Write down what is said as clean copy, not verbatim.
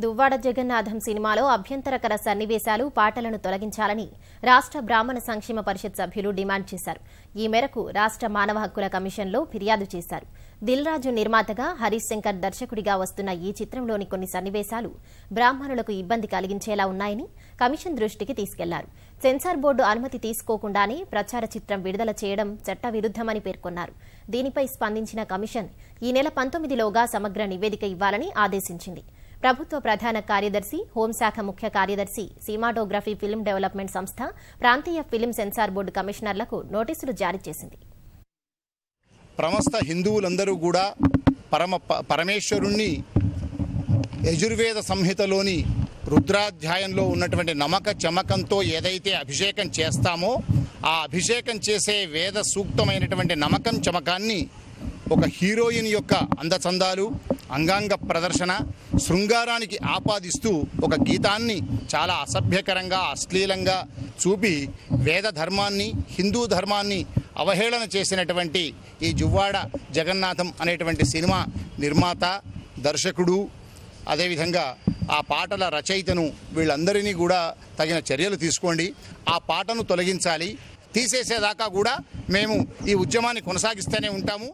దువ్వాడ జగన్నాథం సినిమాలో అభ్యంతరకర సన్నివేశాలు పాటలను తొలగించాలని రాష్ట్ర బ్రాహ్మణ సంక్షేమ పరిషత్ సభ్యులు డిమాండ్ చేశారు. ఈ మేరకు రాష్ట్ర మానవ హక్కుల కమిషన్లో ఫిర్యాదు చేశారు. దిల్ రాజు నిర్మాతగా హరీష్ శంకర్ దర్శకుడిగా వస్తున్న ఈ చిత్రంలోని కొన్ని సన్నివేశాలు బ్రాహ్మణులకు ఇబ్బంది కలిగించేలా ఉన్నాయని కమిషన్ దృష్టికి తీసుకెళ్లారు. సెన్సార్ బోర్డు అనుమతి తీసుకోకుండానే ప్రచార చిత్రం విడుదల చేయడం చట్టవిరుద్దమని పేర్కొన్నారు. దీనిపై స్పందించిన కమిషన్ ఈ నెల 19లోగా సమగ్ర నివేదిక ఇవ్వాలని ఆదేశించింది. ప్రభుత్వ ప్రధాన కార్యదర్శి, హోంశాఖ ముఖ్య కార్యదర్శి, సినిమాటోగ్రఫీ ఫిల్మ్ డెవలప్మెంట్ సంస్థ, ప్రాంతీయ ఫిల్మ్ సెన్సార్ బోర్డు కమిషనర్లకు నోటీసులు జారీ చేసింది. ప్రమస్త హిందువులందరూ కూడా పరమేశ్వరుణ్ణి యజుర్వేద సంహితలోని రుద్రాధ్యాయంలో ఉన్నటువంటి నమక చమకంతో ఏదైతే అభిషేకం చేస్తామో ఆ అభిషేకం చేసే వేద సూక్తమైనటువంటి నమకం చమకాన్ని ఒక హీరోయిన్ యొక్క అందచందాలు, అంగాంగ ప్రదర్శన, శృంగారానికి ఆపాదిస్తూ ఒక గీతాన్ని చాలా అసభ్యకరంగా, అశ్లీలంగా చూపి వేద ధర్మాన్ని, హిందూ ధర్మాన్ని అవహేళన చేసినటువంటి ఈ దువ్వాడ జగన్నాథం అనేటువంటి సినిమా నిర్మాత, దర్శకుడు, అదేవిధంగా ఆ పాటల రచయితను వీళ్ళందరినీ కూడా తగిన చర్యలు తీసుకోండి. ఆ పాటను తొలగించాలి. తీసేసేదాకా కూడా మేము ఈ ఉద్యమాన్ని కొనసాగిస్తూనే ఉంటాము.